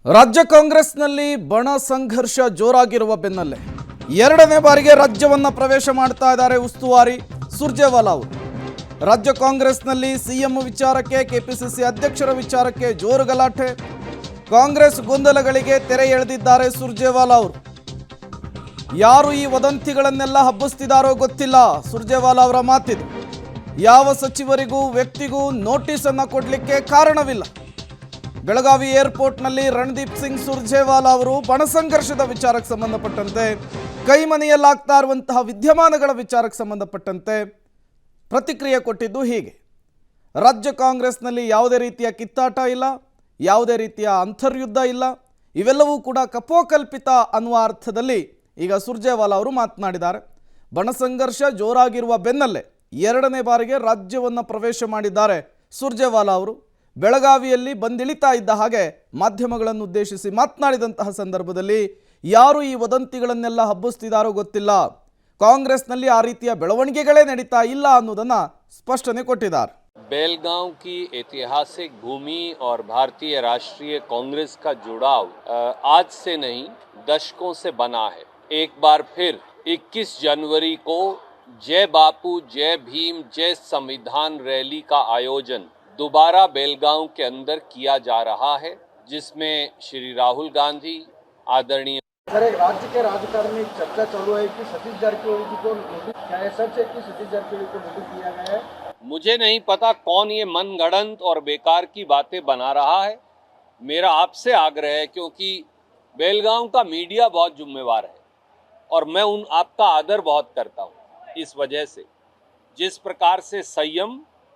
ರಾಜ್ಯ ಕಾಂಗ್ರೆಸ್ನಲ್ಲಿ ಬಣ ಸಂಘರ್ಷ ಜೋರಾಗಿರುವ ಬೆನ್ನಲ್ಲೇ ಎರಡನೇ ಬಾರಿಗೆ ರಾಜ್ಯವನ್ನು ಪ್ರವೇಶ ಮಾಡ್ತಾ ಇದ್ದಾರೆ ಉಸ್ತುವಾರಿ ಸುರ್ಜೇವಾಲಾ ಅವರು. ರಾಜ್ಯ ಕಾಂಗ್ರೆಸ್ನಲ್ಲಿ ಸಿಎಂ ವಿಚಾರಕ್ಕೆ ಕೆಪಿಸಿಸಿ ಅಧ್ಯಕ್ಷರ ವಿಚಾರಕ್ಕೆ ಜೋರು ಗಲಾಟೆ. ಕಾಂಗ್ರೆಸ್ ಗೊಂದಲಗಳಿಗೆ ತೆರೆ ಎಳೆದಿದ್ದಾರೆ ಸುರ್ಜೇವಾಲಾ ಅವರು. ಯಾರು ಈ ವದಂತಿಗಳನ್ನೆಲ್ಲ ಹಬ್ಬಿಸ್ತಿದ್ದಾರೋ ಗೊತ್ತಿಲ್ಲ. ಸುರ್ಜೇವಾಲಾ ಅವರ ಮಾತಿದು. ಯಾವ ಸಚಿವರಿಗೂ ವ್ಯಕ್ತಿಗೂ ನೋಟಿಸ್ ಅನ್ನು ಕೊಡಲಿಕ್ಕೆ ಕಾರಣವಿಲ್ಲ. ಬೆಳಗಾವಿ ಏರ್ಪೋರ್ಟ್ನಲ್ಲಿ ರಣದೀಪ್ ಸಿಂಗ್ ಸುರ್ಜೇವಾಲಾ ಅವರು ಬಣಸಂಘರ್ಷದ ವಿಚಾರಕ್ಕೆ ಸಂಬಂಧಪಟ್ಟಂತೆ, ಕೈಮನೆಯಲ್ಲಾಗ್ತಾ ಇರುವಂತಹ ವಿದ್ಯಮಾನಗಳ ವಿಚಾರಕ್ಕೆ ಸಂಬಂಧಪಟ್ಟಂತೆ ಪ್ರತಿಕ್ರಿಯೆ ಕೊಟ್ಟಿದ್ದು ಹೀಗೆ: ರಾಜ್ಯ ಕಾಂಗ್ರೆಸ್ನಲ್ಲಿ ಯಾವುದೇ ರೀತಿಯ ಕಿತ್ತಾಟ ಇಲ್ಲ, ಯಾವುದೇ ರೀತಿಯ ಅಂತರ್ಯುದ್ಧ ಇಲ್ಲ, ಇವೆಲ್ಲವೂ ಕೂಡ ಕಪೋಕಲ್ಪಿತ ಅನ್ನುವ ಅರ್ಥದಲ್ಲಿ ಈಗ ಸುರ್ಜೇವಾಲಾ ಅವರು ಮಾತನಾಡಿದ್ದಾರೆ. ಬಣಸಂಘರ್ಷ ಜೋರಾಗಿರುವ ಬೆನ್ನಲ್ಲೇ ಎರಡನೇ ಬಾರಿಗೆ ರಾಜ್ಯವನ್ನು ಪ್ರವೇಶ ಮಾಡಿದ್ದಾರೆ ಸುರ್ಜೇವಾಲಾ ಅವರು. ಬೆಳಗಾವಿಯಲ್ಲಿ ಬಂದಿಳಿತಾ ಇದ್ದ ಹಾಗೆ ಮಾಧ್ಯಮಗಳನ್ನು ಉದ್ದೇಶಿಸಿ ಮಾತನಾಡಿದಂತಹ ಸಂದರ್ಭದಲ್ಲಿ ಯಾರು ಈ ವದಂತಿಗಳನ್ನೆಲ್ಲ ಹಬ್ಬಿಸ್ತಿದ್ದಾರೋ ಗೊತ್ತಿಲ್ಲ, ಕಾಂಗ್ರೆಸ್ನಲ್ಲಿ ಆ ರೀತಿಯ ಬೆಳವಣಿಗೆಗಳೇ ನಡೀತಾ ಇಲ್ಲ ಅನ್ನೋದನ್ನ ಸ್ಪಷ್ಟನೆ ಕೊಟ್ಟಿದ್ದಾರೆ. बेलगांव की ऐतिहासिक भूमि और भारतीय राष्ट्रीय कांग्रेस का जुड़ाव आज से नहीं दशकों से बना है. एक बार फिर 21 जनवरी को जय बापू जय भीम जय संविधान रैली का आयोजन दोबारा बेलगांव के अंदर किया जा रहा है, जिसमें श्री राहुल गांधी आदरणीय सर, एक राज्य के राजकारण में चर्चा चालू है कि सतीश जारकिहोली को नोटिस, क्या है सच है कि सतीश जारकिहोली को नोटिस दिया गया है? मुझे नहीं पता कौन ये मनगढ़ंत और बेकार की बातें बना रहा है. मेरा आपसे आग्रह है, क्योंकि बेलगांव का मीडिया बहुत जिम्मेवार है और मैं आपका आदर बहुत करता हूँ. इस वजह से जिस प्रकार से संयम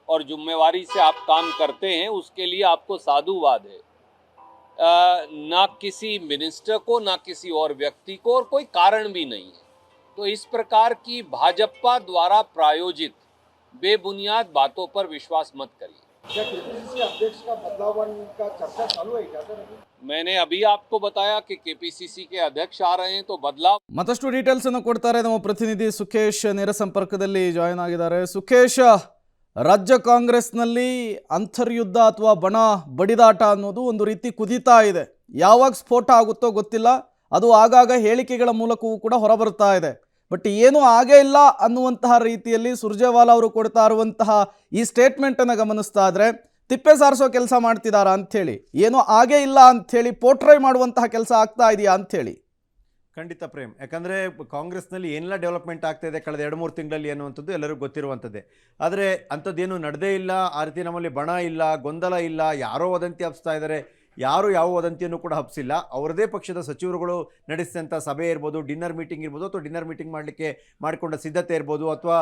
और जिम्मेवारी से आप काम करते हैं, उसके लिए आपको साधुवाद है. ना किसी मिनिस्टर को, ना किसी और व्यक्ति को, और कोई कारण भी नहीं है. तो इस प्रकार की भाजपा द्वारा प्रायोजित बेबुनियाद बातों पर विश्वास मत करिए. क्या केपीसीसी अध्यक्ष का बदलाव का चर्चा चालू है क्या सर? मैंने अभी आपको बताया कि केपीसीसी के अध्यक्ष आ रहे हैं, तो बदलाव. ಮತ್ತಷ್ಟು ಡೀಟೇಲ್ಸ್ ಅನ್ನು ಕೊಡ್ತಾರೆ ನಮ್ಮ ಪ್ರತಿನಿಧಿ ಸುಖೇಶ್ ನೇರ ಸಂಪರ್ಕದಲ್ಲಿ ಜಾಯಿನ್ ಆಗಿದ್ದಾರೆ. ಸುಖೇಶ್, ರಾಜ್ಯ ಕಾಂಗ್ರೆಸ್ನಲ್ಲಿ ಅಂತರ್ಯುದ್ಧ ಅಥವಾ ಬಣ ಬಡಿದಾಟ ಅನ್ನೋದು ಒಂದು ರೀತಿ ಕುದೀತಾ ಇದೆ. ಯಾವಾಗ ಸ್ಫೋಟ ಆಗುತ್ತೋ ಗೊತ್ತಿಲ್ಲ, ಅದು ಆಗಾಗ ಹೇಳಿಕೆಗಳ ಮೂಲಕವೂ ಕೂಡ ಹೊರಬರ್ತಾ ಇದೆ. ಬಟ್ ಏನೂ ಆಗೇ ಇಲ್ಲ ಅನ್ನುವಂತಹ ರೀತಿಯಲ್ಲಿ ಸುರ್ಜೇವಾಲಾ ಅವರು ಕೊಡ್ತಾ ಇರುವಂತಹ ಈ ಸ್ಟೇಟ್ಮೆಂಟನ್ನು ಗಮನಿಸ್ತಾ ಇದ್ರೆ ತಿಪ್ಪೆ ಸಾರಿಸೋ ಕೆಲಸ ಮಾಡ್ತಿದ್ದಾರಾ ಅಂಥೇಳಿ, ಏನೂ ಆಗೇ ಇಲ್ಲ ಅಂಥೇಳಿ ಪೋರ್ಟ್ರೈ ಮಾಡುವಂತಹ ಕೆಲಸ ಆಗ್ತಾ ಇದೆಯಾ ಅಂಥೇಳಿ? ಖಂಡಿತ ಪ್ರೇಮ್, ಯಾಕಂದರೆ ಕಾಂಗ್ರೆಸ್ನಲ್ಲಿ ಏನೆಲ್ಲ ಡೆವಲಪ್ಮೆಂಟ್ ಆಗ್ತಾ ಇದೆ ಕಳೆದ 2-3 ತಿಂಗಳಲ್ಲಿ ಅನ್ನುವಂಥದ್ದು ಎಲ್ಲರಿಗೂ ಗೊತ್ತಿರುವಂಥದ್ದೇ. ಆದರೆ ಅಂಥದ್ದೇನು ನಡೆದೇ ಇಲ್ಲ. ಆ ರೀತಿ ನಮ್ಮಲ್ಲಿ ಬಣ ಇಲ್ಲ, ಗೊಂದಲ ಇಲ್ಲ, ಯಾರೋ ವದಂತಿ ಹಬ್ಸ್ತಾ ಇದ್ದಾರೆ. ಯಾರು ಯಾವ ವದಂತಿಯನ್ನು ಕೂಡ ಹಬ್ಸಿಲ್ಲ. ಅವರದೇ ಪಕ್ಷದ ಸಚಿವರುಗಳು ನಡೆಸಿದಂಥ ಸಭೆ ಇರ್ಬೋದು, ಡಿನ್ನರ್ ಮೀಟಿಂಗ್ ಇರ್ಬೋದು, ಅಥವಾ ಡಿನ್ನರ್ ಮೀಟಿಂಗ್ ಮಾಡಲಿಕ್ಕೆ ಮಾಡಿಕೊಂಡ ಸಿದ್ಧತೆ ಇರ್ಬೋದು, ಅಥವಾ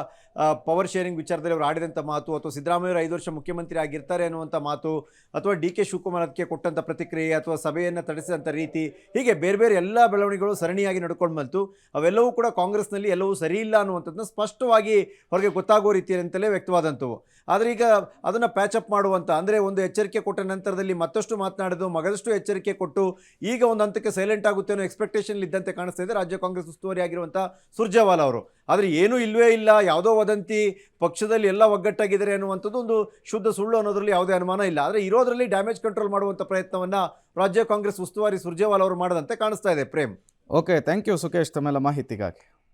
ಪವರ್ ಶೇರಿಂಗ್ ವಿಚಾರದಲ್ಲಿ ಅವರು ಆಡಿದಂಥ ಮಾತು, ಅಥವಾ ಸಿದ್ದರಾಮಯ್ಯವರು 5 ವರ್ಷ ಮುಖ್ಯಮಂತ್ರಿ ಆಗಿರ್ತಾರೆ ಅನ್ನುವಂಥ ಮಾತು, ಅಥವಾ ಡಿ ಕೆ ಶಿವಕುಮಾರ್ ಅದಕ್ಕೆ ಕೊಟ್ಟಂಥ ಪ್ರತಿಕ್ರಿಯೆ, ಅಥವಾ ಸಭೆಯನ್ನು ತಡೆಸಿದಂಥ ರೀತಿ, ಹೀಗೆ ಬೇರೆ ಬೇರೆ ಎಲ್ಲ ಬೆಳವಣಿಗೆಗಳು ಸರಣಿಯಾಗಿ ನಡ್ಕೊಂಡು ಬಂತು. ಅವೆಲ್ಲವೂ ಕೂಡ ಕಾಂಗ್ರೆಸ್ನಲ್ಲಿ ಎಲ್ಲವೂ ಸರಿ ಇಲ್ಲ ಅನ್ನುವಂಥದ್ದನ್ನ ಸ್ಪಷ್ಟವಾಗಿ ಹೊರಗೆ ಗೊತ್ತಾಗೋ ರೀತಿಯಂತಲೇ ವ್ಯಕ್ತವಾದಂಥವು. ಆದರೆ ಈಗ ಅದನ್ನು ಪ್ಯಾಚಪ್ ಮಾಡುವಂಥ, ಅಂದರೆ ಒಂದು ಎಚ್ಚರಿಕೆ ಕೊಟ್ಟ ನಂತರದಲ್ಲಿ ಮತ್ತಷ್ಟು ಮಾತನಾಡಿದ್ದು, ಮಗದಷ್ಟು ಎಚ್ಚರಿಕೆ ಕೊಟ್ಟು ಈಗ ಒಂದು ಹಂತಕ್ಕೆ ಸೈಲೆಂಟ್ ಆಗುತ್ತೆ ಅನ್ನೋ ಎಕ್ಸ್ಪೆಕ್ಟೇಷನ್ ಇದ್ದಂತೆ ಕಾಣಿಸ್ತಾ ಇದೆ ರಾಜ್ಯ ಕಾಂಗ್ರೆಸ್ ಉಸ್ತುವಾರಿ ಆಗಿರುವಂಥ ಸುರ್ಜೇವಾಲಾ ಅವರು. ಆದರೆ ಏನೂ ಇಲ್ಲವೇ ಇಲ್ಲ, ಯಾವುದೋ ವದಂತಿ, ಪಕ್ಷದಲ್ಲಿ ಎಲ್ಲ ಒಗ್ಗಟ್ಟಾಗಿದ್ದಾರೆ ಅನ್ನುವಂಥದ್ದು ಒಂದು ಶುದ್ಧ ಸುಳ್ಳು ಅನ್ನೋದ್ರಲ್ಲಿ ಯಾವುದೇ ಅನುಮಾನ ಇಲ್ಲ. ಆದರೆ ಇರೋದರಲ್ಲಿ ಡ್ಯಾಮೇಜ್ ಕಂಟ್ರೋಲ್ ಮಾಡುವಂಥ ಪ್ರಯತ್ನವನ್ನು ರಾಜ್ಯ ಕಾಂಗ್ರೆಸ್ ಉಸ್ತುವಾರಿ ಸುರ್ಜೇವಾಲಾ ಅವರು ಮಾಡದಂತೆ ಕಾಣಿಸ್ತಾ ಇದೆ. Prem, okay, thank you Sukhesh ತಮ್ಮೆಲ್ಲ ಮಾಹಿತಿಗಾಗಿ.